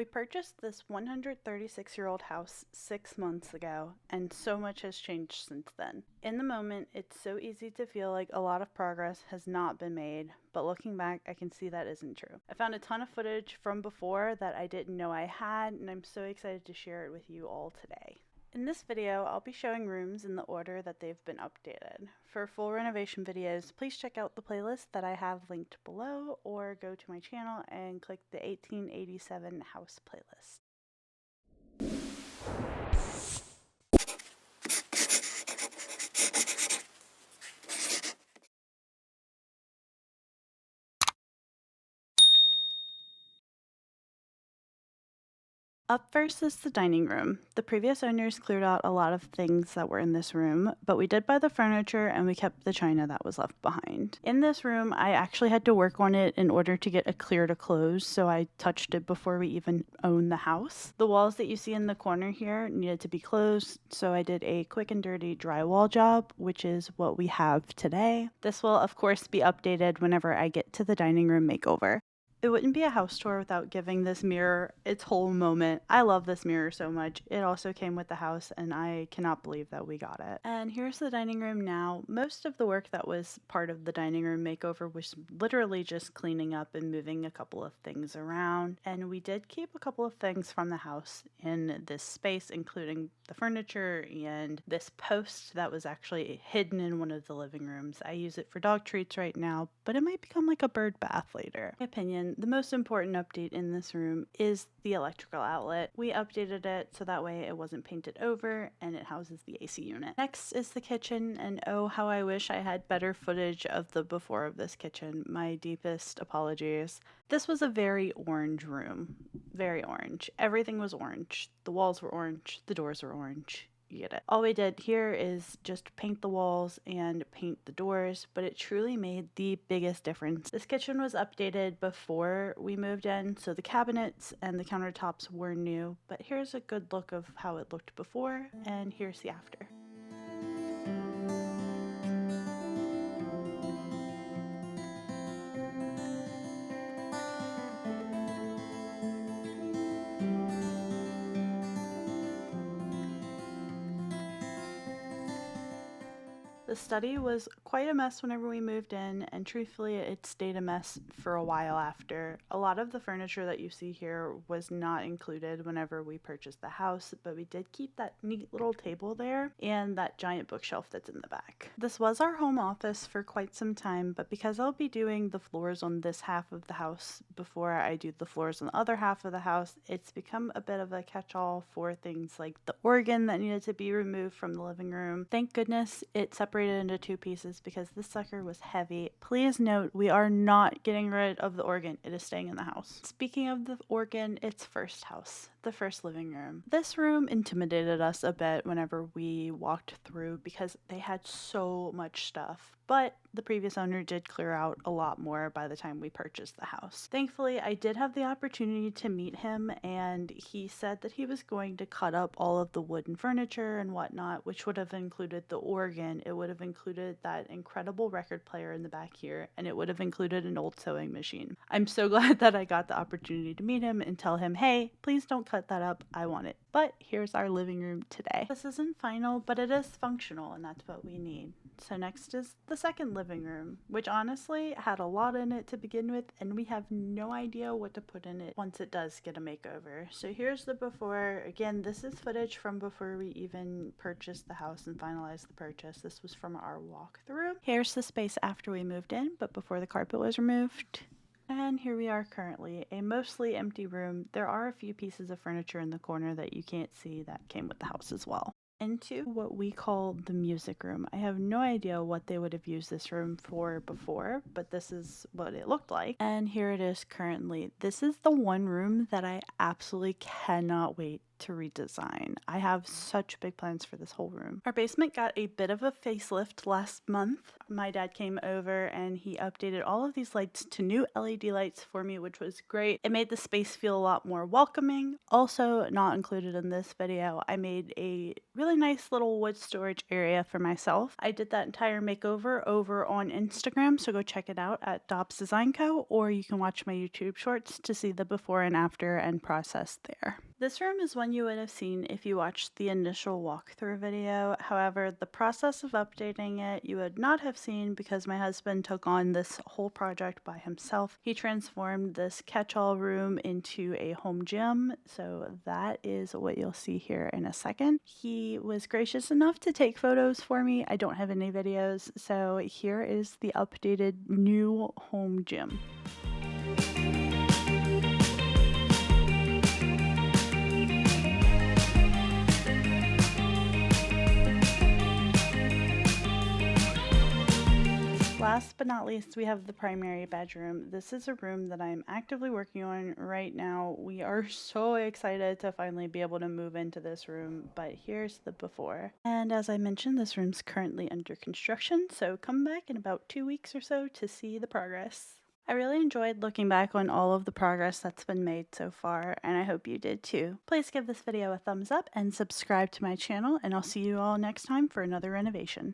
We purchased this 136-year-old house 6 months ago, and so much has changed since then. In the moment, it's so easy to feel like a lot of progress has not been made, but looking back, I can see that isn't true. I found a ton of footage from before that I didn't know I had, and I'm so excited to share it with you all today. In this video, I'll be showing rooms in the order that they've been updated. For full renovation videos, please check out the playlist that I have linked below, or go to my channel and click the 1887 house playlist. Up first is the dining room. The previous owners cleared out a lot of things that were in this room, but we did buy the furniture and we kept the china that was left behind. In this room, I actually had to work on it in order to get a clear to close, so I touched it before we even owned the house. The walls that you see in the corner here needed to be closed, so I did a quick and dirty drywall job, which is what we have today. This will, of course, be updated whenever I get to the dining room makeover. It wouldn't be a house tour without giving this mirror its whole moment. I love this mirror so much. It also came with the house, and I cannot believe that we got it. And here's the dining room now. Most of the work that was part of the dining room makeover was literally just cleaning up and moving a couple of things around. And we did keep a couple of things from the house in this space, including the furniture and this post that was actually hidden in one of the living rooms. I use it for dog treats right now, but it might become like a bird bath later. In my opinion, the most important update in this room is the electrical outlet. We updated it so that way it wasn't painted over and it houses the AC unit. Next is the kitchen, and oh how I wish I had better footage of the before of this kitchen. My deepest apologies. This was a very orange room. Very orange. Everything was orange. The walls were orange. The doors were orange. You get it. All we did here is just paint the walls and paint the doors, but it truly made the biggest difference. This kitchen was updated before we moved in, so the cabinets and the countertops were new, but here's a good look of how it looked before, and here's the after. The study was quite a mess whenever we moved in, and truthfully it stayed a mess for a while after. A lot of the furniture that you see here was not included whenever we purchased the house, but we did keep that neat little table there and that giant bookshelf that's in the back. This was our home office for quite some time, but because I'll be doing the floors on this half of the house before I do the floors on the other half of the house, it's become a bit of a catch-all for things like the organ that needed to be removed from the living room. Thank goodness it separated into two pieces because this sucker was heavy. Please note, we are not getting rid of the organ. It is staying in the house. Speaking of the organ, its first house, the first living room. This room intimidated us a bit whenever we walked through because they had so much stuff, but the previous owner did clear out a lot more by the time we purchased the house. Thankfully, I did have the opportunity to meet him, and he said that he was going to cut up all of the wooden furniture and whatnot, which would have included the organ, it would have included that incredible record player in the back here, and it would have included an old sewing machine. I'm so glad that I got the opportunity to meet him and tell him, hey, please don't cut that up, I want it. But here's our living room today. This isn't final, but it is functional, and that's what we need. So next is the second living room, which honestly had a lot in it to begin with, and we have no idea what to put in it once it does get a makeover. So here's the before. Again, this is footage from before we even purchased the house and finalized the purchase. This was from our walkthrough. Here's the space after we moved in, but before the carpet was removed. And here we are currently, a mostly empty room. There are a few pieces of furniture in the corner that you can't see that came with the house as well. Into what we call the music room. I have no idea what they would have used this room for before, but this is what it looked like. And here it is currently. This is the one room that I absolutely cannot wait to redesign. I have such big plans for this whole room. Our basement got a bit of a facelift last month. My dad came over and he updated all of these lights to new LED lights for me, which was great. It made the space feel a lot more welcoming. Also, not included in this video, I made a really nice little wood storage area for myself. I did that entire makeover over on Instagram, so go check it out at Dobbs Design Co, or you can watch my YouTube shorts to see the before and after and process there. This room is one you would have seen if you watched the initial walkthrough video. However, the process of updating it you would not have seen because my husband took on this whole project by himself. He transformed this catch-all room into a home gym, so that is what you'll see here in a second. He was gracious enough to take photos for me. I don't have any videos, so here is the updated new home gym. Last but not least, we have the primary bedroom. This is a room that I'm actively working on right now. We are so excited to finally be able to move into this room, but here's the before. And as I mentioned, this room's currently under construction, so come back in about 2 weeks or so to see the progress. I really enjoyed looking back on all of the progress that's been made so far, and I hope you did too. Please give this video a thumbs up and subscribe to my channel, and I'll see you all next time for another renovation.